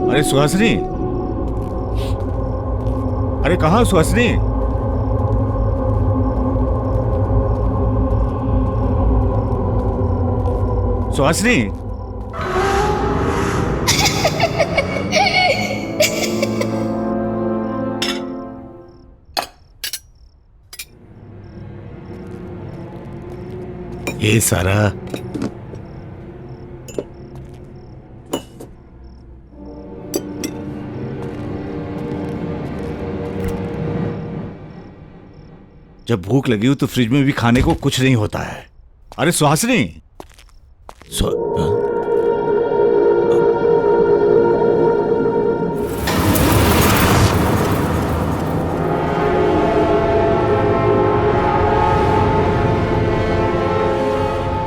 अरे सुहासिनी, अरे कहाँ सुहासिनी? सुहासिनी, ये सारा जब भूख लगी हो तो फ्रिज में भी खाने को कुछ नहीं होता है। अरे सुहासिनी,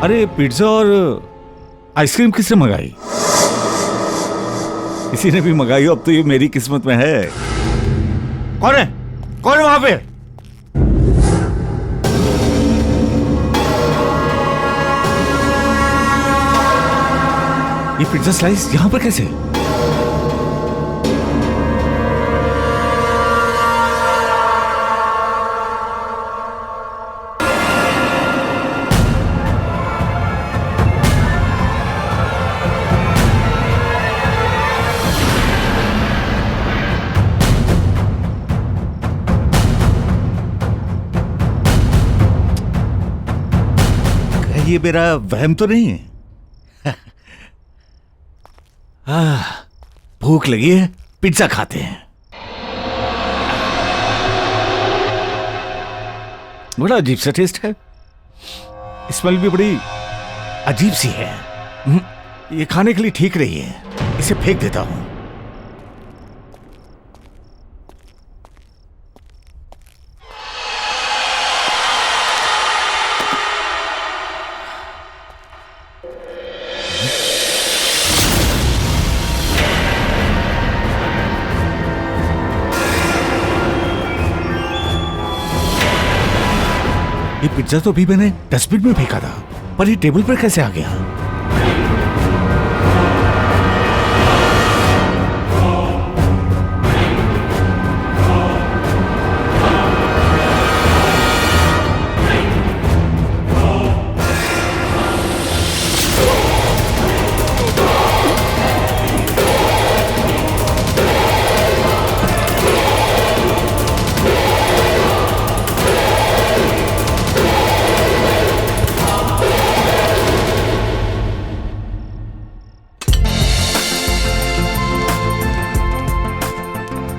अरे पिज्जा और आइसक्रीम किसने मंगाई? किसी ने भी मंगाई हो, अब तो ये मेरी किस्मत में है। कौन है? कौन है वहां पे? ये पिज्जा स्लाइस यहां पर कैसे? ये मेरा वहम तो नहीं है? भूख लगी है, पिज्जा खाते हैं। बड़ा अजीब सा टेस्ट है, स्मेल भी बड़ी अजीब सी है। ये खाने के लिए ठीक नहीं है, इसे फेंक देता हूं। ये पिज्जा तो भी मैंने डस्टबिन में फेंका था, पर ये टेबल पर कैसे आ गया?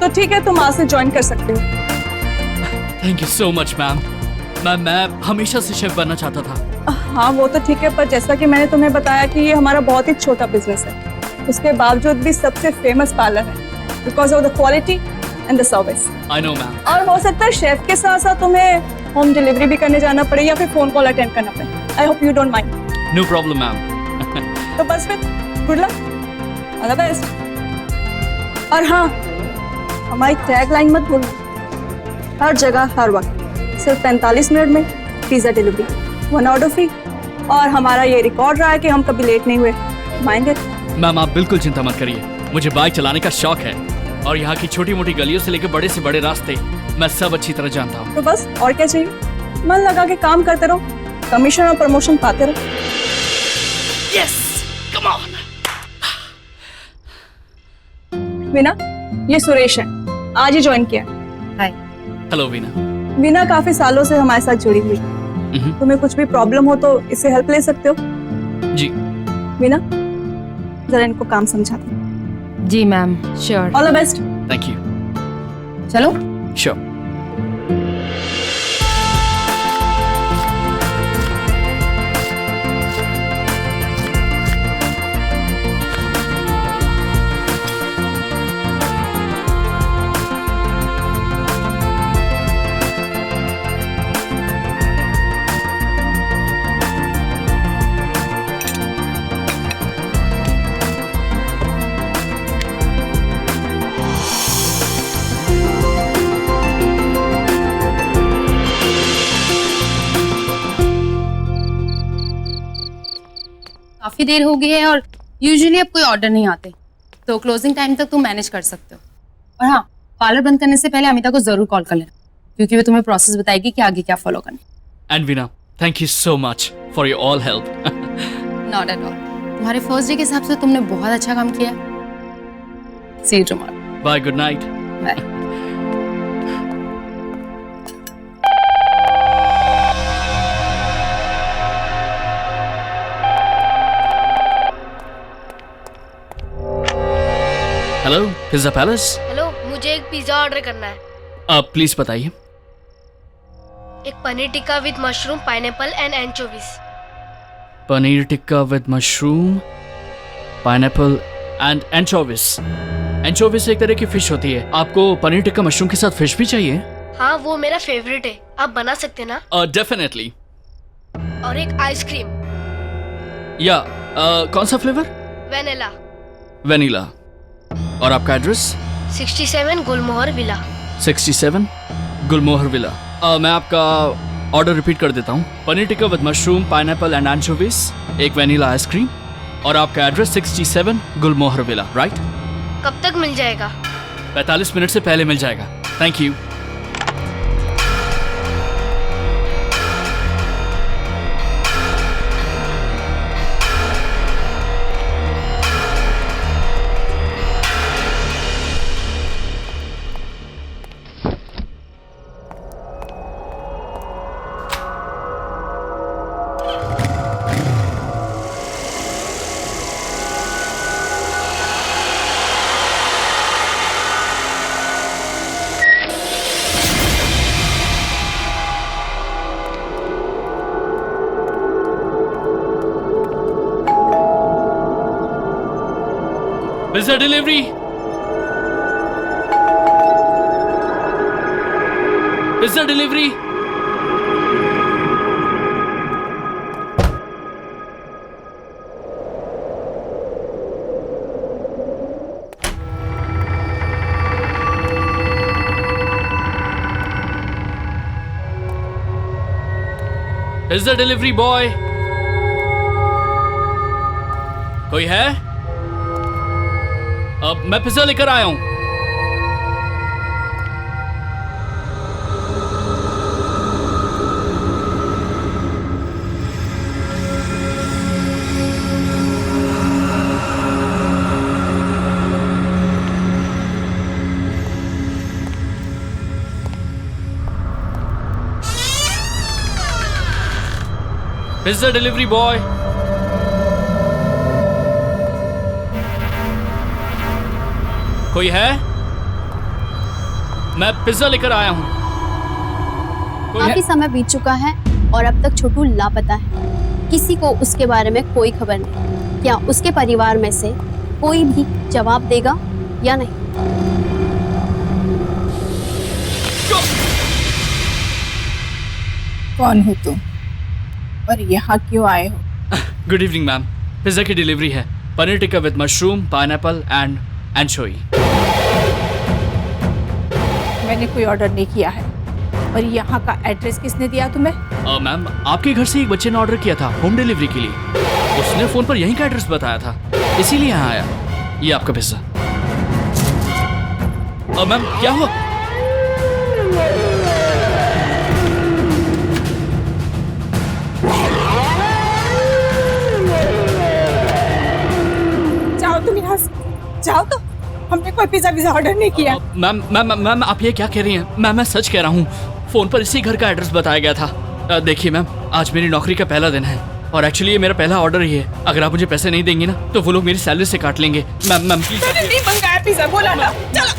तो ठीक है, तुम आज से ज्वाइन कर सकते हो। Thank you so much ma'am. मैं हमेशा से शेफ बनना चाहता था। हाँ वो तो ठीक है, पर जैसा कि मैंने तुम्हें बताया कि ये हमारा बहुत ही छोटा बिजनेस है, उसके बावजूद भी सबसे फेमस पार्लर है because of the quality and the service. I know ma'am. और हो सकता है शेफ के साथ साथ तुम्हें होम डिलीवरी भी करने जाना पड़े या फिर फोन कॉल अटेंड करना पड़े। I hope you don't mind. No problem ma'am. तो बस फिर good luck, all the best. और हाँ, हमारी टैग लाइन मत भूलना, हर जगह हर वक्त सिर्फ 45 मिनट में पिज्जा डिलीवरी, 1 ऑर्डर फ्री। और हमारा ये रिकॉर्ड रहा है कि हम कभी लेट नहीं हुए। Mind it. मैम आप बिल्कुल चिंता मत करिए, मुझे बाइक चलाने का शौक है और यहाँ की छोटी मोटी गलियों से लेकर बड़े से बड़े रास्ते मैं सब अच्छी तरह जानता हूँ। तो बस और क्या चाहिए, मन लगा के काम करते रहो, कमीशन और प्रमोशन पाते रहो। Yes, come on. वीना, ये सुरेश है, आज ही ज्वाइन किया। हाय। हेलो वीना। वीना काफी सालों से हमारे साथ जुड़ी हुई, तुम्हें कुछ भी प्रॉब्लम हो तो इससे हेल्प ले सकते हो। जी। वीना, जरा इनको काम समझा दो। जी ma'am, sure. All the best. Thank you. चलो। श्योर। काफी देर हो गई है और यूजुअली अब कोई ऑर्डर नहीं आते, तो क्लोजिंग टाइम तक तुम मैनेज कर सकते हो। और हाँ, पार्लर बंद करने से पहले अमिता को जरूर कॉल कर लेना, क्योंकि वो तुम्हें प्रोसेस बताएगी कि आगे क्या फॉलो करना। And Veena, thank you so much for your all help. Not at all. तुम्हारे फर्स्ट डे के हिसाब से तुमने बहुत अच्छा काम किया। See you tomorrow. Bye, good night. Bye. Hello, pizza palace. Hello, मुझे एक पिज्जा ऑर्डर करना है। आप प्लीज बताइए। एक paneer tikka with mushroom, pineapple and anchovies. Paneer tikka with mushroom, pineapple and anchovies. Anchovies एक तरह की फिश होती है। आपको पनीर टिक्का मशरूम के साथ फिश भी चाहिए? हाँ, वो मेरा फेवरेट है। आप बना सकते ना? डेफिनेटली। और एक आइसक्रीम। या कौन सा फ्लेवर? वेनिला। वेनिला। और आपका address? 67 Gulmohar villa. 67 Gulmohar villa. मैं आपका ऑर्डर रिपीट कर देता हूँ। Paneer tikka with mushroom, pineapple and anchovies, एक वेनिला आइसक्रीम, और आपका एड्रेस 67 गुलमोहर विला, राइट? कब तक मिल जाएगा? 45 मिनट से पहले मिल जाएगा। Thank you. Pizza delivery. Pizza delivery. Pizza delivery boy. कोई है? अब मैं पिज्जा लेकर आया हूं। Pizza delivery boy. कोई है? मैं पिज्जा लेकर आया हूँ। काफी समय बीत चुका है और अब तक छोटू लापता है। किसी को उसके बारे में कोई खबर नहीं। क्या उसके परिवार में से कोई भी जवाब देगा या नहीं? कौन हो तुम और यहाँ क्यों आए हो? गुड इवनिंग मैम, पिज्जा की डिलीवरी है। Paneer tikka with mushroom, pineapple and anchovy. मैंने कोई ऑर्डर नहीं किया है। और यहाँ का एड्रेस किसने दिया तुम्हें? मैम, आपके घर से एक बच्चे ने ऑर्डर किया था होम डिलीवरी के लिए। उसने फोन पर यहीं का एड्रेस बताया था, इसीलिए यहाँ आया। ये आपका पिज्जा। मैम, क्या हुआ? जाओ तुम यहाँ से, जाओ। तो हमने कोई पिज्जा ऑर्डर नहीं किया। मैम, आप ये क्या कह रही हैं? मैं सच कह रहा हूँ। फोन पर इसी घर का एड्रेस बताया गया था। देखिए मैम, आज मेरी नौकरी का पहला दिन है और एक्चुअली ये मेरा पहला ऑर्डर ही है। अगर आप मुझे पैसे नहीं देंगी ना तो वो लोग मेरी सैलरी से काट लेंगे। Ma'am please. मैंने नहीं मंगाया पिज्जा, बोला ना। चलो,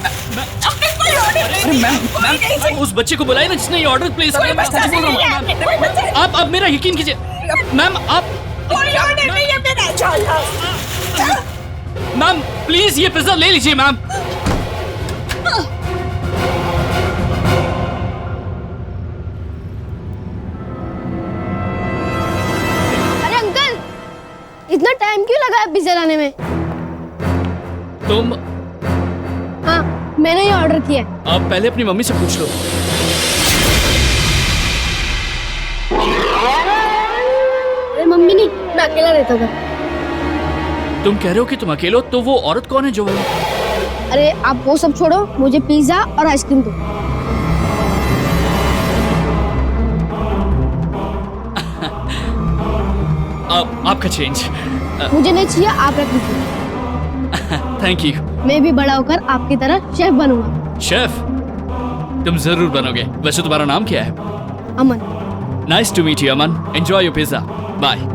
हमने कोई ऑर्डर नहीं किया। मैम, उस बच्चे को बुलाइए ना जिसने ये ऑर्डर प्लेस किया। आप अब मेरा यकीन कीजिए मैम। आप कोई ऑर्डर नहीं है मेरा। चलो मैम, प्लीज ये पिज्जा ले लीजिए मैम। अरे अंकल, इतना टाइम क्यों लगा है पिज्जा लाने में? तुम? हाँ, मैंने ही ऑर्डर किया है। आप पहले अपनी मम्मी से पूछ लो। अरे मम्मी नहीं, मैं अकेला रहता था। तुम कह रहे हो कि तुम अकेले हो, तो वो औरत कौन है जो है? अरे आप वो सब छोड़ो, मुझे पिज्जा और आइसक्रीम दो। आपका चेंज। मुझे नहीं चाहिए, आप रख लीजिए। Thank you. मैं भी बड़ा होकर आपकी तरह शेफ बनूंगा। शेफ? तुम जरूर बनोगे। वैसे तुम्हारा नाम क्या है? Aman. Nice to meet you Aman. Enjoy your pizza. Bye.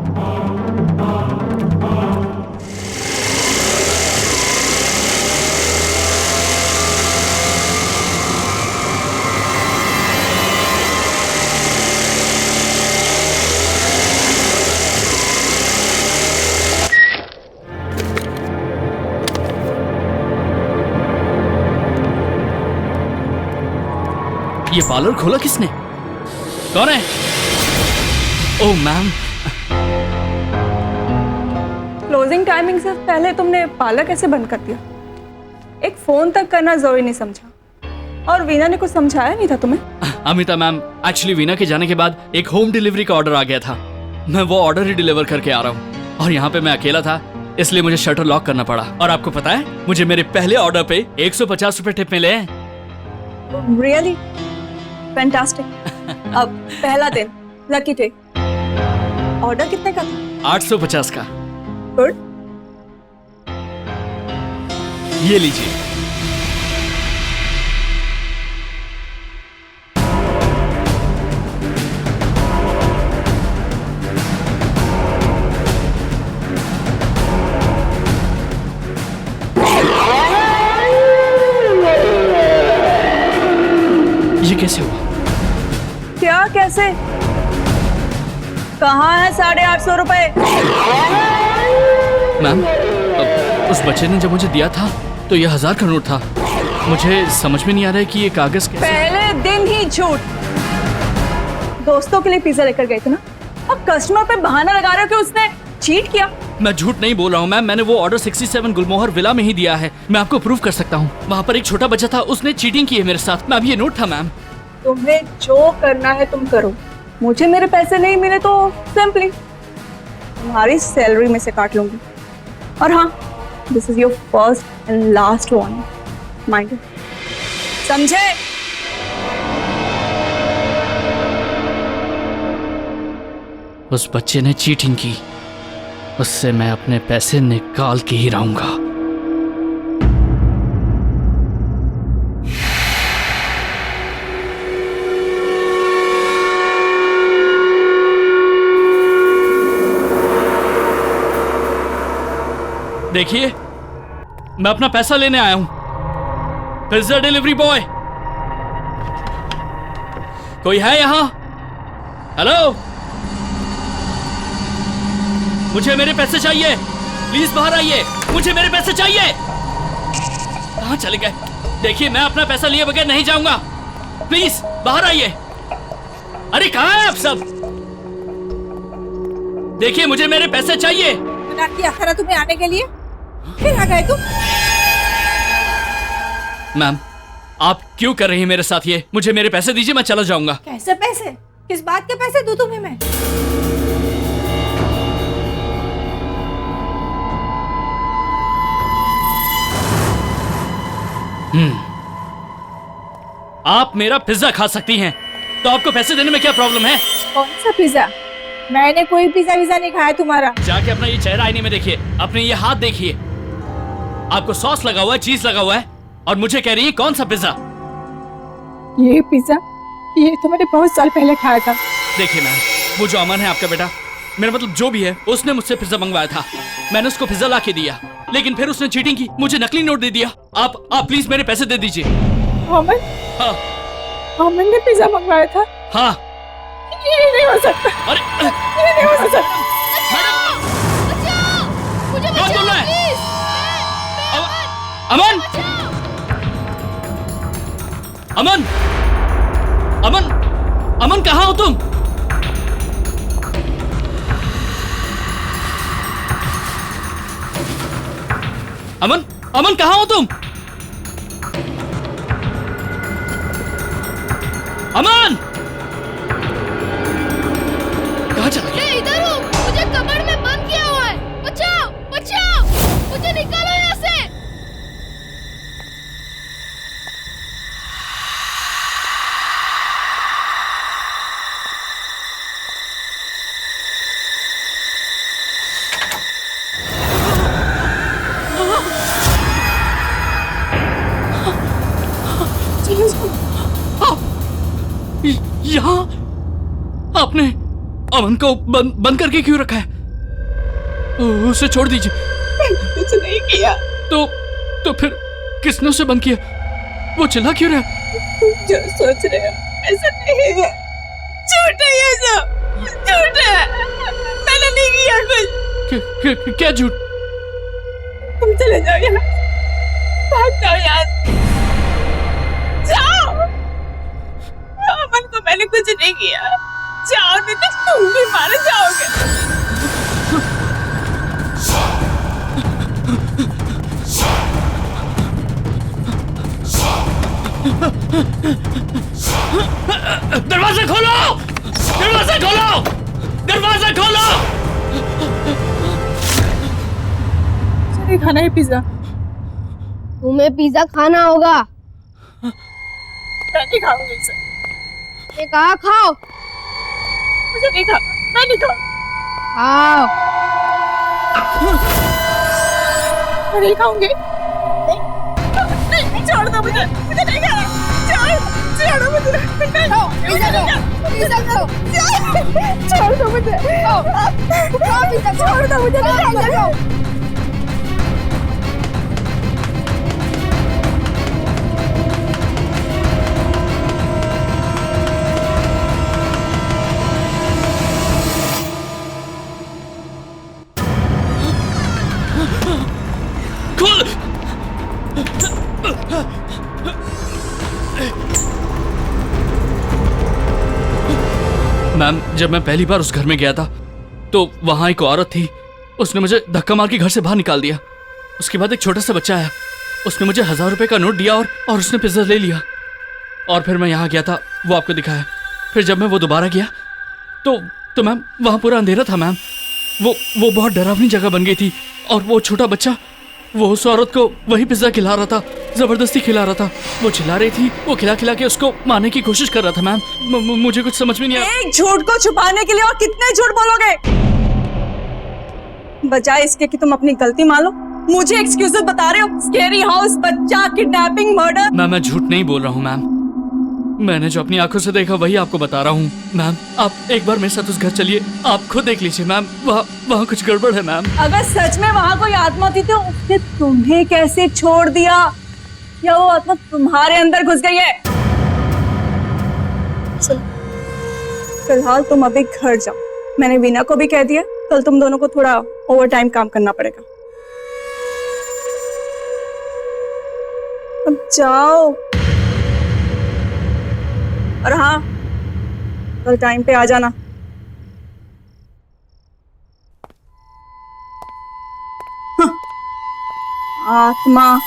ये पार्लर खोला किसने? कौन है? ओह मैम। क्लोजिंग टाइमिंग से पहले तुमने पार्लर कैसे बंद कर दिया? एक फोन तक करना जरूरी नहीं समझा? और वीना ने कुछ समझाया नहीं था तुम्हें? अमिता मैम, एक्चुअली वीना के जाने के बाद एक होम डिलीवरी का ऑर्डर आ गया था। मैं वो ऑर्डर ही डिलीवर करके आ रहा हूँ और यहाँ पे मैं अकेला था, इसलिए मुझे शटर लॉक करना पड़ा। और आपको पता है, मुझे मेरे पहले ऑर्डर पे 150 रुपए टिप मिले हैं। Really fantastic. अब पहला दिन, लकी डे। ऑर्डर कितने का था? 850 का। गुड। ये लीजिए। ये कैसे हुआ? क्या कैसे? कहाँ है 850 रुपए? मैम, उस बच्चे ने जब मुझे दिया था तो ये 1000 का नोट था। मुझे समझ में नहीं आ रहा है कि ये कागज कैसे। पहले दिन ही झूठ। दोस्तों के लिए पिज्जा लेकर गए थे ना, अब कस्टमर पे बहाना लगा रहे हो कि उसने चीट किया। मैं झूठ नहीं बोल रहा हूँ मैम, मैंने वो ऑर्डर 67 गुलमोहर विला में ही दिया है। मैं आपको प्रूव कर सकता हूँ। वहाँ पर एक छोटा बच्चा था, उसने चीटिंग की है मेरे साथ। मैम, ये नोट था मैम। तुम्हें जो करना है तुम करो, मुझे मेरे पैसे नहीं मिले तो सिंपली तुम्हारी सैलरी में से काट लूंगी। और हाँ, this is your first and last warning, mind it. समझे? उस बच्चे ने चीटिंग की, उससे मैं अपने पैसे निकाल के ही रहूंगा। देखिए, मैं अपना पैसा लेने आया हूं। पिज्जा डिलीवरी बॉय, कोई है यहां? हेलो, मुझे मेरे पैसे चाहिए। प्लीज बाहर आइए, मुझे मेरे पैसे चाहिए। कहां चले गए? देखिए, मैं अपना पैसा लिए बगैर नहीं जाऊंगा। प्लीज बाहर आइए। अरे कहां है आप सब? देखिए, मुझे मेरे पैसे चाहिए। मना किया था तुम्हें आने के लिए, फिर आ गए तुम। मैम, आप क्यों कर रही हैं मेरे साथ ये? मुझे मेरे पैसे दीजिए, मैं चला जाऊंगा। कैसे पैसे? किस बात के पैसे दूं तुम्हें मैं? आप मेरा पिज्जा खा सकती हैं, तो आपको पैसे देने में क्या प्रॉब्लम है? कौन सा पिज्जा? मैंने कोई पिज्जा विज़ा नहीं खाया तुम्हारा। जाके अपना ये चेहरा आईने में देखिए, अपने ये हाथ देखिए। आपको सॉस लगा हुआ है, चीज लगा हुआ है, और मुझे कह रही है कौन सा पिज्जा? ये पिज्जा, ये तो मैंने बहुत साल पहले खाया था। देखिए मैम, वो जो अमन है आपका बेटा, मेरा मतलब जो भी है, उसने मुझसे पिज्जा मंगवाया था। मैंने उसको पिज्जा ला के दिया, लेकिन फिर उसने चीटिंग की, मुझे नकली नोट दे दिया। आप प्लीज मेरे पैसे दे दीजिए। अमन? हाँ। अमन ने पिज्जा मंगवाया था? हाँ। ये नहीं हो सकता। अरे ये नहीं हो सकता। मैडम, कौन बोल रहा है? अमन, अमन, अमन, अमन, कहाँ हो तुम? अमन, अमन, कहाँ हो तुम? अमन, कहाँ चला गया? मैं इधर हूँ, मुझे कमर में बंद किया हुआ है। बचाओ, बचाओ। आपने अमन को बंद करके क्यों रखा है? उसे छोड़ दीजिए। कुछ नहीं किया। तो फिर किसने उसे बंद किया? वो चिल्ला क्यों रहा? जो सोच रहे हो ऐसा नहीं है, झूठ है ये सब, झूठ है। मैंने नहीं किया कुछ। क्या झूठ? तुम चले जाओ यहाँ, भाग जाओ यहाँ, जाओ। अमन को मैंने कुछ नहीं किया, जाओ, नहीं तो तुम भी मारे जाओगे। दरवाजा खोलो! दरवाजा खोलो! दरवाजा खोलो! मुझे खाना है पिज्जा। तुम्हें पिज्जा खाना होगा। मैं नहीं खाऊंगी इसे। ये कहा खाओ। मुझे नहीं खा, मैं नहीं खाऊंगी। खाओ। मैं नहीं खाऊंगी। नहीं, छोड़ दो मुझे नहीं खाना। छोड़ो मुझे, नहीं खाओ, पिज्जा खाओ। छोड़ दो मुझे, खाओ पिज्जा, छोड़ दो मुझे, नहीं खाओ। मैम, जब मैं पहली बार उस घर में गया था तो वहां एक औरत थी, उसने मुझे धक्का मार के घर से बाहर निकाल दिया। उसके बाद एक छोटा सा बच्चा आया, उसने मुझे 1000 रुपए का नोट दिया और उसने पिज्जा ले लिया। और फिर मैं यहाँ गया था, वो आपको दिखाया। फिर जब मैं वो दोबारा गया तो मैम वहाँ पूरा अंधेरा था मैम। वो बहुत डरावनी जगह बन गई थी। और वो छोटा बच्चा, वो उस औरत को वही पिज्जा खिला रहा था, जबरदस्ती खिला रहा था। वो चिल्ला रही थी, वो खिला के उसको मारने की कोशिश कर रहा था मैम। मुझे कुछ समझ में नहीं आया। एक झूठ को छुपाने के लिए और कितने झूठ बोलोगे? बजाय इसके कि तुम अपनी गलती मान लो, मुझे एक्सक्यूजेस बता रहे हो। स्केरी हाउस, बच्चा, किडनैपिंग, मर्डर। मैम, मैं झूठ नहीं बोल रहा हूँ मैम। मैंने जो अपनी आंखों से देखा वही आपको बता रहा हूँ मैम। आप एक बार मेरे साथ उस घर चलिए, आप खुद देख लीजिए मैम। वहाँ कुछ गड़बड़ है मैम। अगर सच में वहाँ कोई आत्मा थी तो उसने तुम्हें कैसे छोड़ दिया? या वो आत्मा तुम्हारे अंदर घुस गई है? फिलहाल तुम अभी घर जाओ। मैंने वीना को भी कह दिया, कल तुम दोनों को थोड़ा ओवर टाइम काम करना पड़ेगा। अब जाओ। और हाँ, कल टाइम पे आ जाना। आत्मा।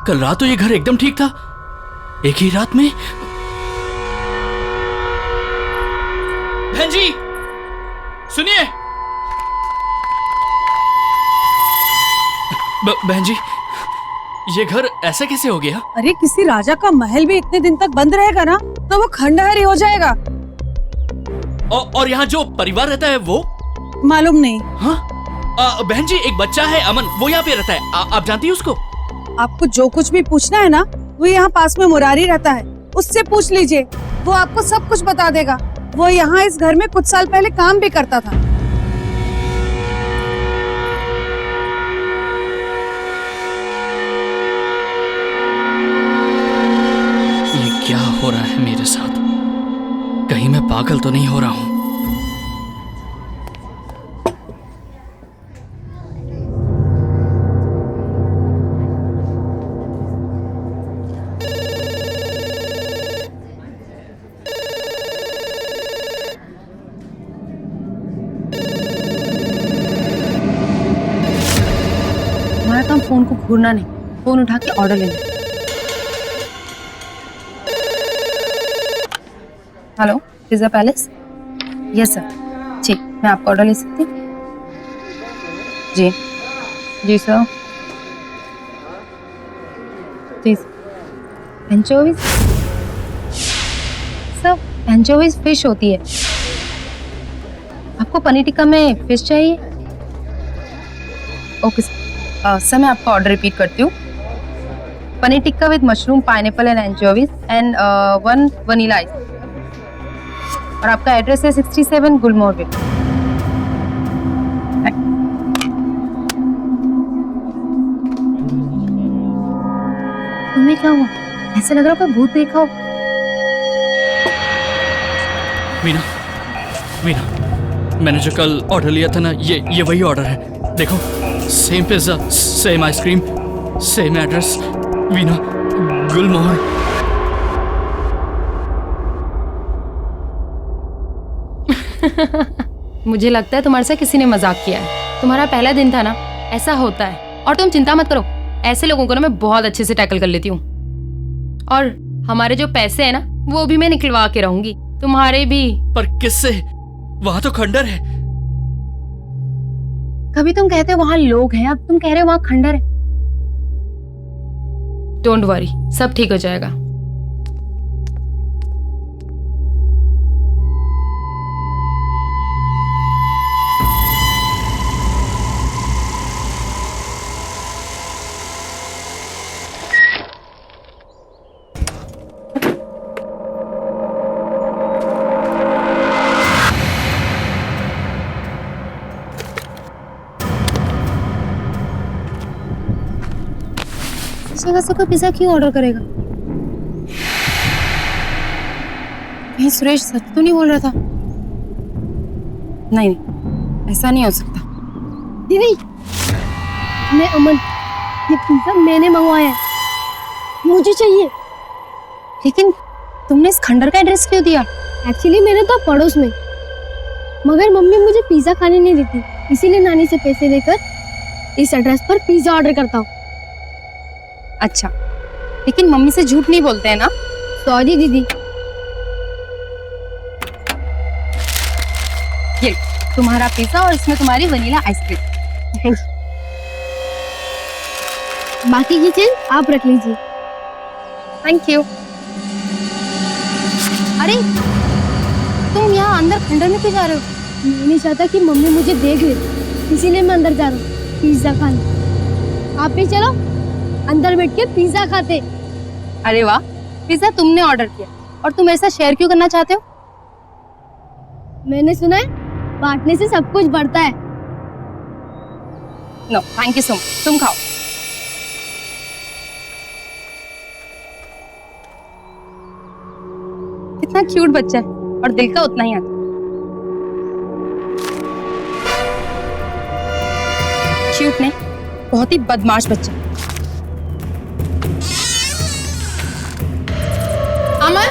कल रात तो ये घर एकदम ठीक था, एक ही रात में। बहन जी सुनिए। बहन जी, ये घर ऐसा कैसे हो गया? अरे किसी राजा का महल भी इतने दिन तक बंद रहेगा ना तो वो खंडहर ही हो जाएगा। और यहाँ जो परिवार रहता है वो? मालूम नहीं। हाँ? बहन जी, एक बच्चा है अमन, वो यहाँ पे रहता है। आप जानती है उसको? आपको जो कुछ भी पूछना है ना, वो यहाँ पास में मुरारी रहता है, उससे पूछ लीजिए, वो आपको सब कुछ बता देगा। वो यहाँ इस घर में कुछ साल पहले काम भी करता था। ये क्या हो रहा है मेरे साथ? कहीं मैं पागल तो नहीं हो रहा हूँ? काम फोन को घूरना नहीं, फोन उठा के ऑर्डर लेना। Hello, pizza palace? Yes sir. जी, मैं आपका ऑर्डर ले सकती हूँ? जी जी सर। जी, एंचोवीज एंचोवीज फिश होती है, आपको पनीर टिक्का में फिश चाहिए? ओके सर, मैं आपका ऑर्डर रिपीट करती हूँ। Paneer tikka with mushroom, pineapple and anchovies and 1 vanilla ice. और आपका एड्रेस है 67 गुलमोहर वे। तुम्हें क्या हुआ? ऐसे लग रहा है कोई भूत देखा हो। मीना, मीना, मैंने जो कल ऑर्डर लिया था ना, ये वही ऑर्डर है। देखो, same pizza, same ice cream, same address, Meena, Gulmohar. मुझे लगता है तुम्हारे साथ किसी ने मजाक किया है। तुम्हारा पहला दिन था ना, ऐसा होता है। और तुम चिंता मत करो, ऐसे लोगों को ना मैं बहुत अच्छे से टैकल कर लेती हूँ। और हमारे जो पैसे हैं ना, वो भी मैं निकलवा के रहूंगी, तुम्हारे भी। पर किससे? वहां तो खंडर है। कभी तुम कहते हो वहां लोग हैं, अब तुम कह रहे हो वहां खंडर है। डोंट वरी, सब ठीक हो जाएगा। जगह से कोई पिज्जा क्यों ऑर्डर करेगा? कहीं सुरेश सच तो नहीं बोल रहा था? नहीं, ऐसा नहीं हो सकता। दीदी, मैं अमन, ये पिज्जा मैंने मंगवाया है, मुझे चाहिए। लेकिन तुमने इस खंडर का एड्रेस क्यों दिया? एक्चुअली मैंने तो पड़ोस में, मगर मम्मी मुझे पिज्जा खाने नहीं देती, इसीलिए नानी से पैसे लेकर इस एड्रेस पर पिज्जा ऑर्डर करता हूँ। अच्छा, लेकिन मम्मी से झूठ नहीं बोलते हैं ना? सॉरी दीदी। ये तुम्हारा पिज्जा और इसमें तुम्हारी वनीला आइसक्रीम। बाकी की चीज आप रख लीजिए। Thank you. अरे तुम यहाँ अंदर खंडर में क्यों जा रहे हो? मैं नहीं चाहता कि मम्मी मुझे देख ले, इसीलिए मैं अंदर जा रहा हूँ पिज्जा खाने। आप भी चलो, अंदर बैठ के पिज्जा खाते। अरे वाह, पिज्जा तुमने ऑर्डर किया और तुम ऐसा शेयर क्यों करना चाहते हो? मैंने सुना है बांटने से सब कुछ बढ़ता है। No thank you so much, तुम खाओ। कितना क्यूट बच्चा है और दिल का उतना ही आता। क्यूट नहीं, बहुत ही बदमाश बच्चा। अमन,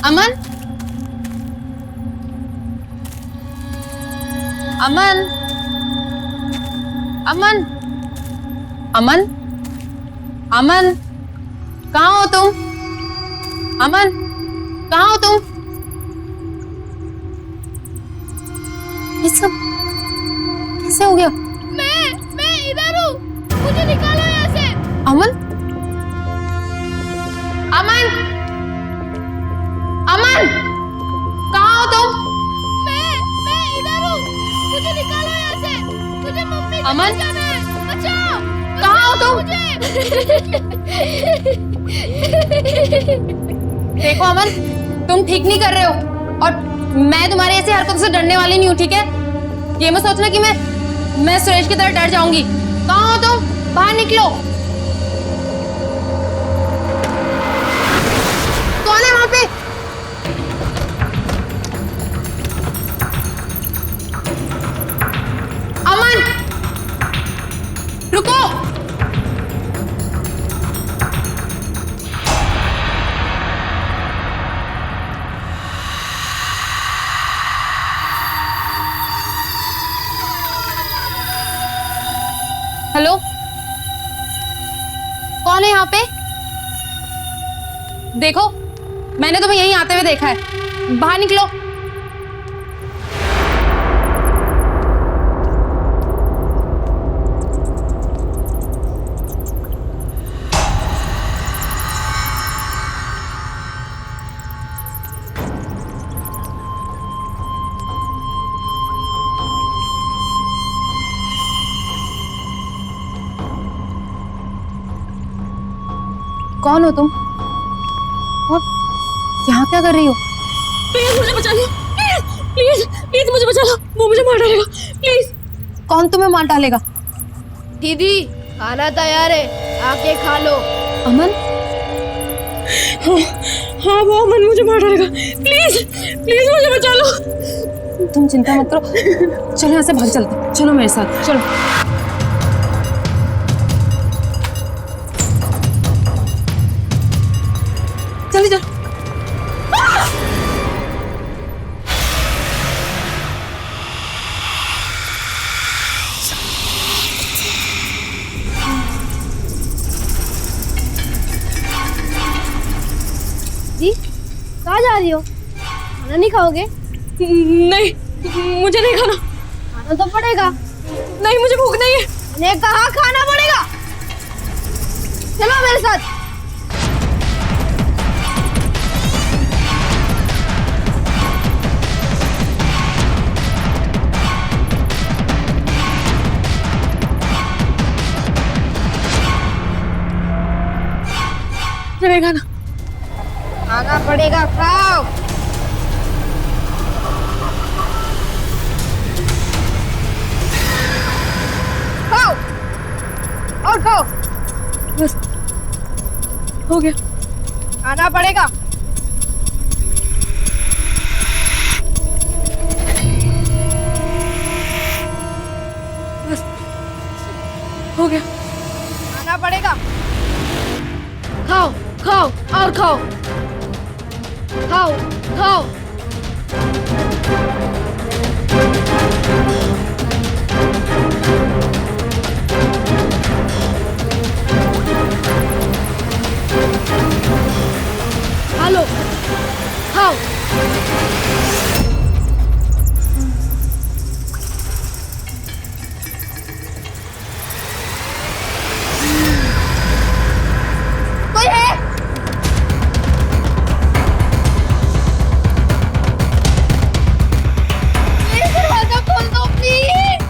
अमन, अमन, अमन, अमन, अमन, कहाँ हो तुम? अमन, कहाँ हो तुम? ये सब कैसे हो गया? मैं इधर हूँ, मुझे निकालो यहाँ से। अमन, अमन, अमन, कहाँ हो तुम? मैं इधर हूँ, मुझे निकालो यहाँ से। मुझे मम्मी से अमन, बचाना है, बचाओ। कहाँ हो तुम? देखो अमन, तुम ठीक नहीं कर रहे हो और मैं तुम्हारी ऐसी हरकतों से डरने वाली नहीं हूँ, ठीक है? ये मत सोचना कि मैं सुरेश की तरह डर जाऊंगी। कहाँ हो तुम? बाहर निकलो। कौन है वहां पे? अमन, रुको। हेलो, कौन है यहाँ पे? देखो, मैंने तुम्हें यहीं आते हुए देखा है। बाहर निकलो। कौन हो तुम और यहाँ क्या कर रही हो? प्लीज मुझे बचा लो, प्लीज प्लीज मुझे बचा लो, वो मुझे मार डालेगा, प्लीज। कौन तुम्हें मार डालेगा? दीदी खाना तैयार है, आके खा लो। अमन? हाँ वो अमन मुझे मार डालेगा, प्लीज प्लीज मुझे बचा लो। तुम चिंता मत करो, चलो यहाँ से भाग चलते, चलो मेरे साथ चलो। जल्दी चल। जी कहाँ जा रही हो? खाना नहीं खाओगे? नहीं मुझे नहीं खाना। खाना तो पड़ेगा। नहीं मुझे भूख नहीं है। मैंने कहा खाना पड़ेगा, चलो मेरे साथ। नहीं खाना। खाना पड़ेगा, खाओ। खाओ और खाओ। बस हो गया। खाना पड़ेगा। बस हो गया। खाना पड़ेगा। खाओ खाओ और खाओ, खाओ खाओ। खा लो, खाओ। कोई है? प्लीज दरवाजा खोल दो, प्लीज।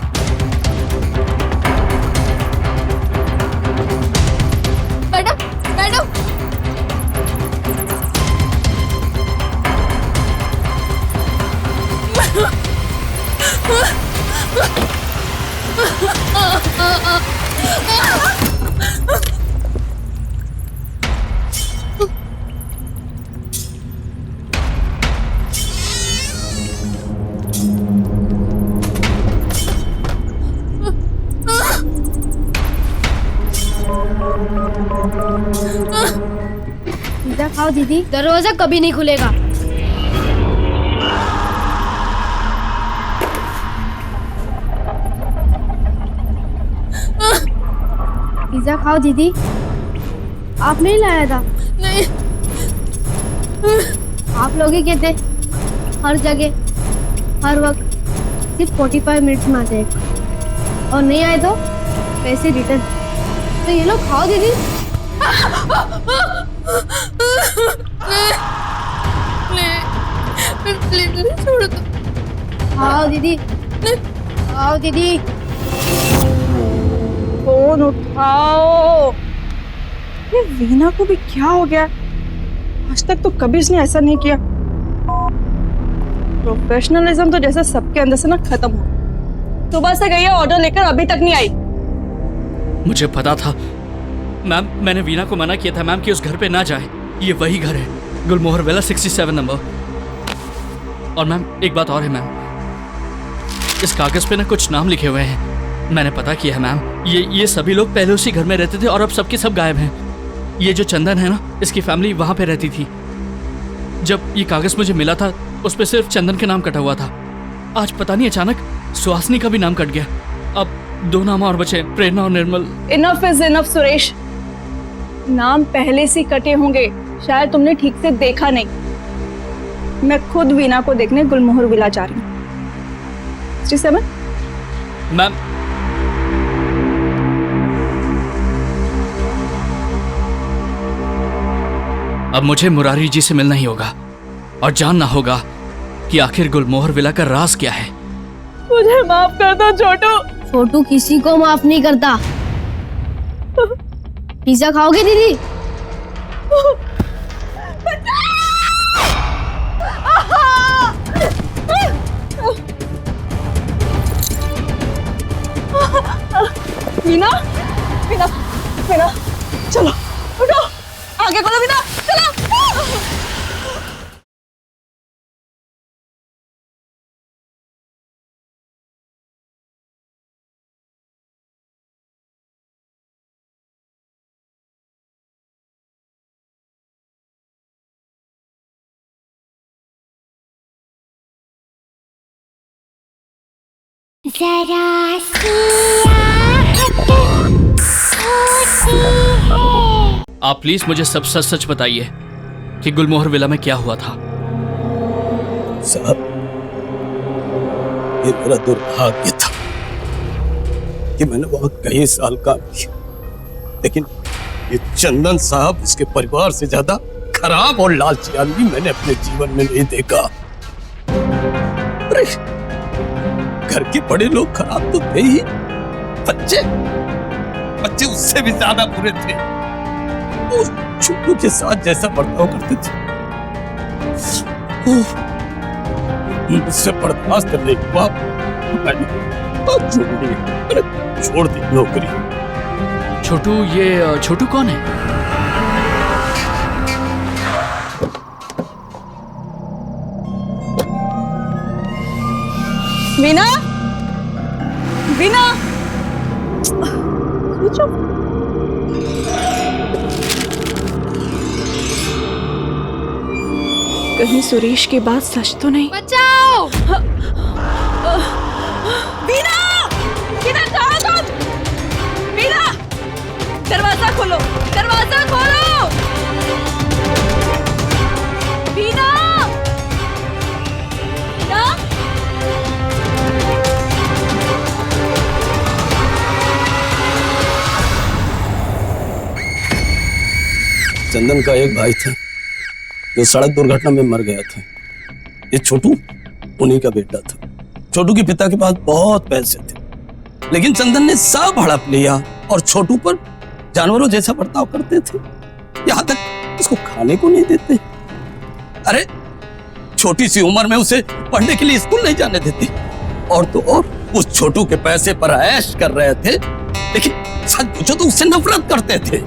बैठो बैठो। पिज्जा खाओ दीदी। दरवाजा कभी नहीं खुलेगा। पिज्जा खाओ दीदी। आप नहीं लाया था? नहीं। आप लोग ही कहते हर जगह हर वक्त सिर्फ 45 मिनट्स में आते हैं और नहीं आए तो पैसे रिटर्न। तो ये लोग खाओ दीदी। प्लीज छोड़ दो। खाओ दीदी, खाओ दीदी। फोन उठाओ। ये वीना को भी क्या हो गया? आज तक तो कभी उसने ऐसा नहीं किया। प्रोफेशनलिज्म तो जैसे सबके अंदर से ना खत्म हो। सुबह से गई है ऑर्डर लेकर, अभी तक नहीं आई। मुझे पता था मैम, मैंने वीना को मना किया था मैम कि उस घर पे ना जाए। ये वही घर है, गुलमोहर विला 67 नंबर। और मैम एक बात और है मैम, इस कागज पे ना कुछ नाम लिखे हुए हैं। मैंने पता किया है मैम, ये सभी लोग पहले उसी घर में रहते थे और अब सबके सब गायब हैं। ये जो चंदन है ना, इसकी फैमिली वहाँ पे रहती थी। जब ये कागज मुझे मिला था उस पर सिर्फ चंदन के नाम कटा हुआ था। आज पता नहीं अचानक सुहासनी का भी नाम कट गया। अब 2 नाम और बचे, प्रेरणा और Nirmal. Enough is enough Suresh. नाम पहले से कटे होंगे, शायद तुमने ठीक से देखा नहीं। मैं खुद वीना को देखने गुलमोहर विला जा रही हूँ। 67 मैम अब मुझे मुरारी जी से मिलना ही होगा और जानना होगा कि आखिर गुलमोहर विला का राज क्या है। मुझे माफ कर दो छोटू। छोटू किसी को माफ नहीं करता। पिज्जा खाओगे दीदी? मीना मीना मीना चलो उठो आगे बढ़ो मीना चलो जरा सी आहट होती है। आप प्लीज मुझे सब सच सच बताइए कि गुलमोहर विला में क्या हुआ था। साहब, ये मेरा दुर्भाग्य था कि मैंने वहां कई साल काम किया, लेकिन ये चंदन साहब, इसके परिवार से ज्यादा खराब और लालची आदमी मैंने अपने जीवन में नहीं देखा। घर के बड़े लोग खराब तो थे ही, बच्चे उससे भी ज्यादा बुरे थे। उस छोटू के साथ जैसा बर्ताव करते थे मुझसे बर्दाश्त नहीं हुआ, मैंने छोड़ दी नौकरी। छोटू, ये छोटू कौन है? मीना मीना कहीं सुरेश की बात सच तो नहीं? बचाओ! मीना मीना कहाँ तुम? मीना दरवाजा खोलो, दरवाजा खोलो। मीना मीना चंदन का एक भाई था जो सड़क दुर्घटना में मर गया था। ये छोटू उन्हीं का बेटा था। छोटू के पिता के पास बहुत पैसे थे, लेकिन चंदन ने सब हड़प लिया और छोटू पर जानवरों जैसा बर्ताव करते थे, यहाँ तक उसको खाने को नहीं देते। अरे छोटी सी उम्र में उसे पढ़ने के लिए स्कूल नहीं जाने देते, और तो और उस छोटू के पैसे पर ऐश कर रहे थे, लेकिन सच पूछो तो उससे नफरत करते थे।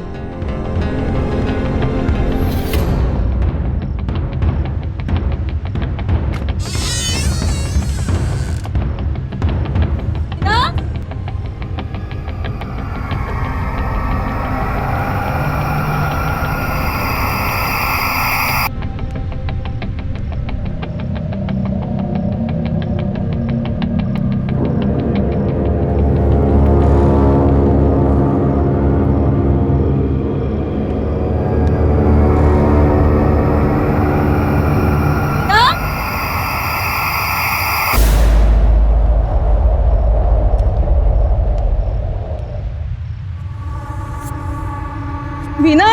मीना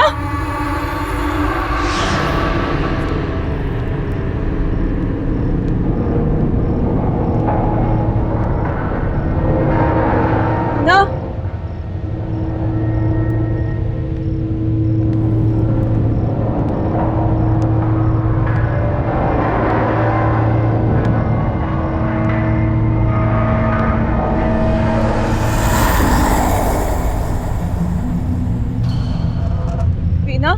ना मीना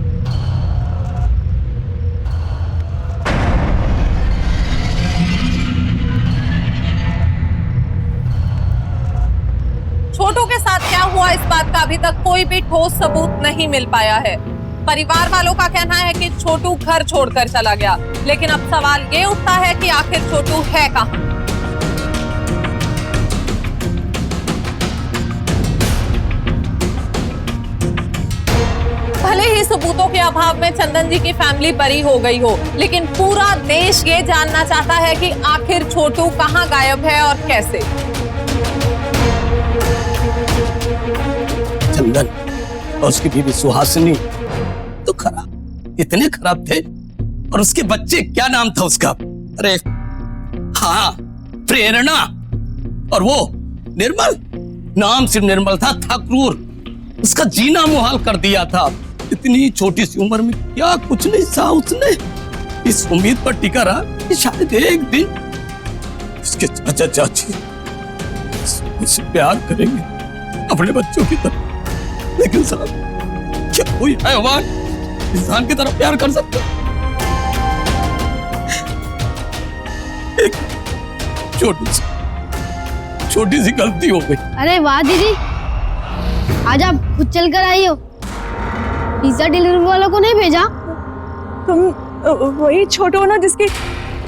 छोटू के साथ क्या हुआ इस बात का अभी तक कोई भी ठोस सबूत नहीं मिल पाया है। परिवार वालों का कहना है कि छोटू घर छोड़कर चला गया, लेकिन अब सवाल ये उठता है कि आखिर छोटू है कहां? भले ही सबूतों के अभाव में चंदन जी की फैमिली बरी हो गई हो, लेकिन पूरा देश ये जानना चाहता है कि आखिर छोटू कहां गायब है और कैसे। चंदन और उसकी बीवी सुहासिनी तो खराब, इतने खराब थे, और उसके बच्चे, क्या नाम था उसका? अरे हाँ, प्रेरणा, और वो निर्मल, नाम सिर्फ निर्मल था क्रूर, उसका जीना मुहाल कर दिया था। इतनी छोटी सी उम्र में क्या कुछ नहीं सहा उसने। इस उम्मीद पर टिका रहा कि शायद एक दिन उसके चाचा चाची उससे प्यार करेंगे अपने बच्चों की तरह। लेकिन साहब, क्या कोई हैवान इंसान की तरह प्यार कर सकता है? एक छोटी सी गलती हो गई। अरे वाह दीदी, आज आप खुद चल कर आई हो, पिज्जा डिलीवरी वालों को नहीं भेजा? तुम वही छोटू हो ना जिसकी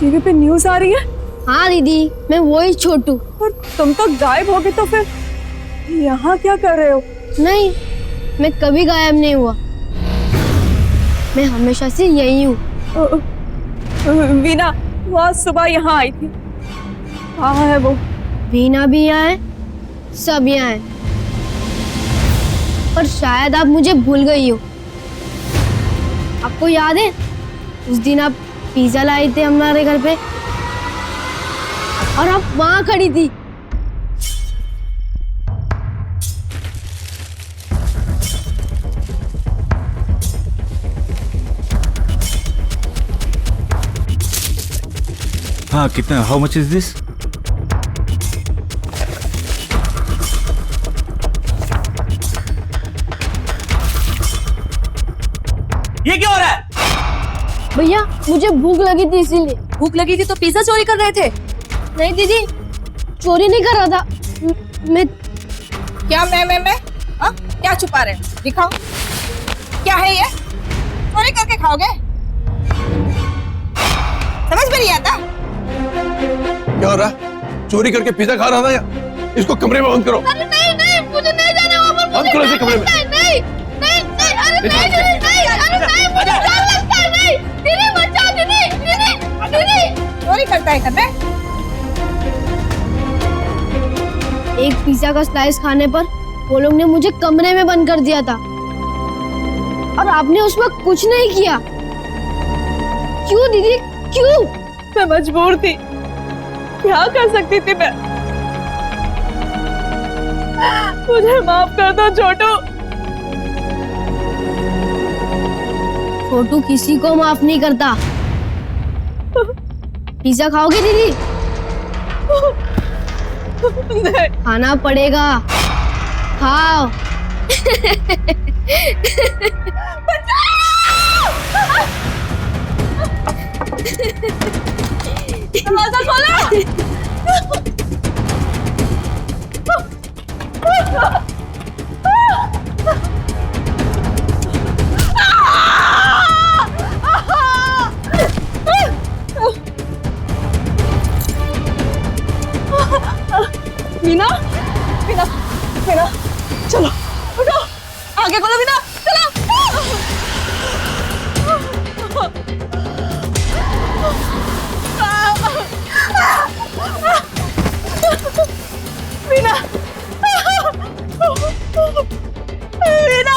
टीवी पे न्यूज आ रही है? हाँ दीदी, मैं वही छोटू। और तुम तो गायब हो गए, तो फिर यहाँ क्या कर रहे हो? नहीं, मैं कभी गायब नहीं हुआ, मैं हमेशा से यही हूँ। वीना वो आज सुबह यहाँ आई थी, कहाँ है वो? वीना भी यहाँ है, सब यहाँ है, पर शायद आप मुझे भूल गई हो। आपको याद है उस दिन आप पिज्जा लाए थे हमारे घर पे और आप वहां खड़ी थी? हाँ, कितना? How much is this? ये क्या हो रहा है? भैया मुझे भूख लगी थी, इसीलिए। भूख लगी थी तो पिज्जा चोरी कर रहे थे? नहीं दीदी, चोरी नहीं कर रहा था मैं। क्या मैं हाँ? क्या छुपा रहे हैं? दिखाओ, क्या है ये? चोरी करके खाओगे? समझ में नहीं आता? क्या हो रहा? चोरी करके पिज्जा खा रहा था या? इसको कमरे में बंद करो। अरे नहीं नहीं, मुझे नहीं जाना वहाँ पर। बंद करो इसे कमरे में। नहीं नहीं नहीं, अरे नहीं नहीं नहीं, अरे नहीं, मुझे डर लगता है। नहीं दीदी, बचाओ दीदी, दीदी दीदी। चोरी करता है घर में? एक पिज्जा का स्लाइस खाने पर वो लोग ने मुझे कमरे में बंद कर दिया था और आपने उस वक्त कुछ नहीं किया। क्यों दीदी, क्यों? मैं मजबूर थी, क्या कर सकती थी मैं? मुझे माफ कर दो छोटू। छोटू किसी को माफ नहीं करता। पिज्जा खाओगे दीदी? नहीं। खाना पड़ेगा, खाओ। दरवाजा खोलो। मीना, मीना, मीना, चलो उठो, आगे बोलो मीना, चलो। मीना, मीना,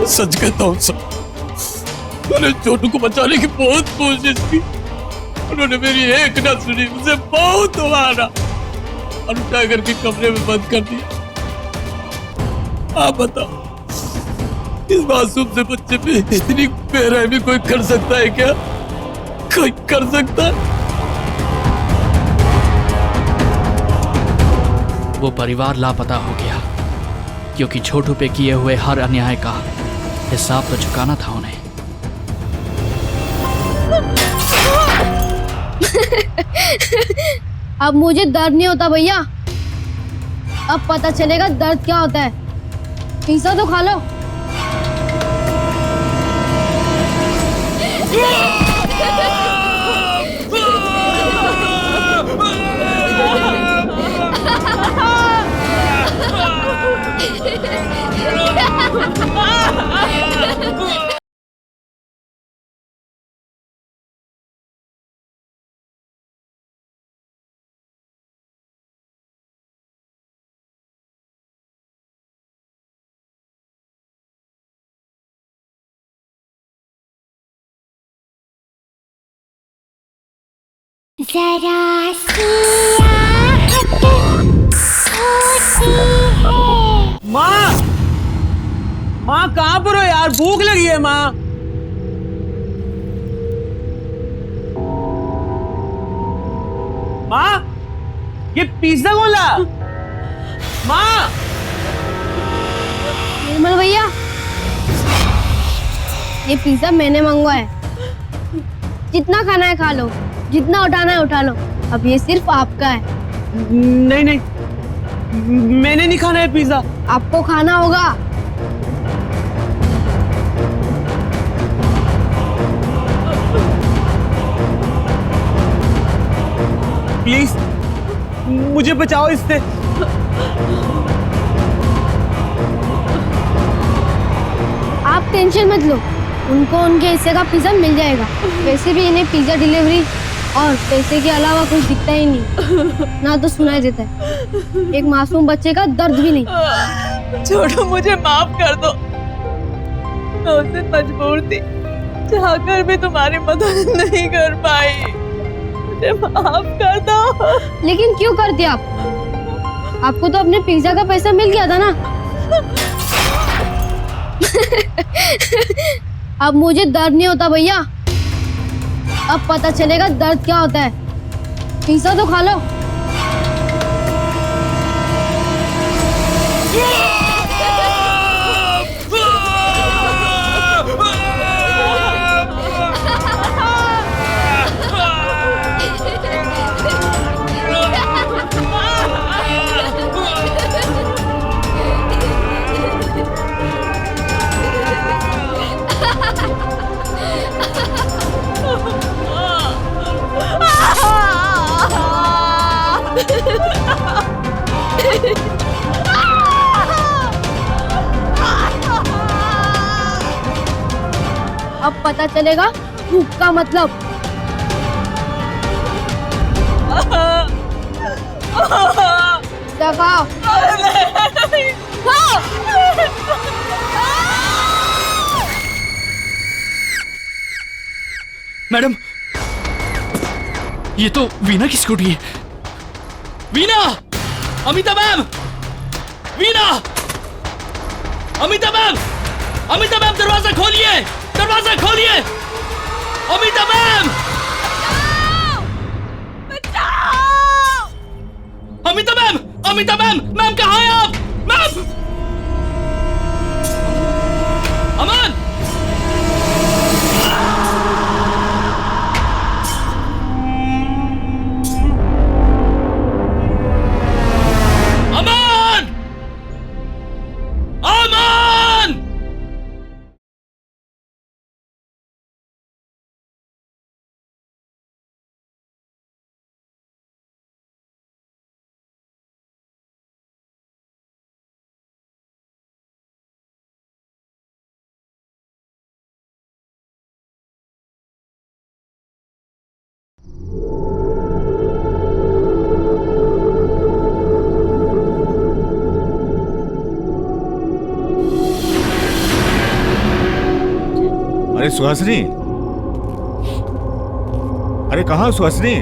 सच कहता हूँ सर, मैंने छोटू को बचाने की बहुत कोशिश की। उन्होंने मेरी एक ना सुनी, मुझे बहुत मारा और टाइगर के कमरे में बंद कर दिया। आप बताओ, इस मासूम से बच्चे पे इतनी बेरहमी कोई कर सकता है क्या? कोई कर सकता है? वो परिवार लापता हो गया क्योंकि छोटू पे किए हुए हर अन्याय का हिसाब तो चुकाना था उन्हें। अब मुझे दर्द नहीं होता भैया, अब पता चलेगा दर्द क्या होता है। पिज्जा तो खा लो। जरा सी आहट होती है। माँ, माँ कहाँ पर हो यार? भूख लगी है माँ। माँ, ये पिज्जा कौन ला? माँ, निर्मल भैया, ये पिज्जा मैंने मंगवाया है। जितना खाना है खा लो, जितना उठाना है उठा लो। अब ये सिर्फ आपका है। नहीं नहीं, मैंने नहीं खाना है पिज्जा। आपको खाना होगा। प्लीज मुझे बचाओ इससे। आप टेंशन मत लो, उनको उनके हिस्से का पिज्जा मिल जाएगा। वैसे भी इन्हें पिज्जा डिलीवरी और पैसे के अलावा कुछ दिखता ही नहीं, ना तो सुनाई देता है। एक मासूम बच्चे का दर्द भी नहीं। छोटू, मुझे माफ कर दो। मैं उससे मजबूर थी, चाहकर भी तुम्हारी मदद नहीं कर पाई। मुझे माफ कर दो। लेकिन क्यों करते आप? आपको तो अपने पिज्जा का पैसा मिल गया था ना। अब मुझे दर्द नहीं होता भैया। अब पता चलेगा दर्द क्या होता है। पिज्जा तो खा लो। अब पता चलेगा भूख का मतलब। खाओ। मैडम, ये तो वीना की स्कूटी है। Veena! Amita ma'am! Veena! Amita ma'am! Amita ma'am, दरवाजा खोलिए! दरवाजा खोलिए! Amita ma'am! Amita ma'am! Amita ma'am! Ma'am कहाँ हैं आप? मैम! अमन! अमन! अमन! अरे सुहासिनी, अरे कहाँ सुहासिनी?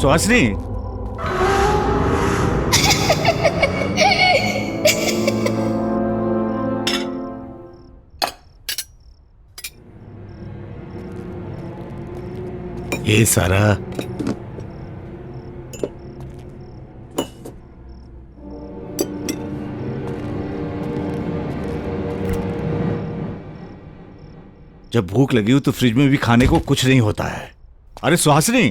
सुहासिनी, ये सारा जब भूख लगी हो तो फ्रिज में भी खाने को कुछ नहीं होता है। अरे सुहासिनी,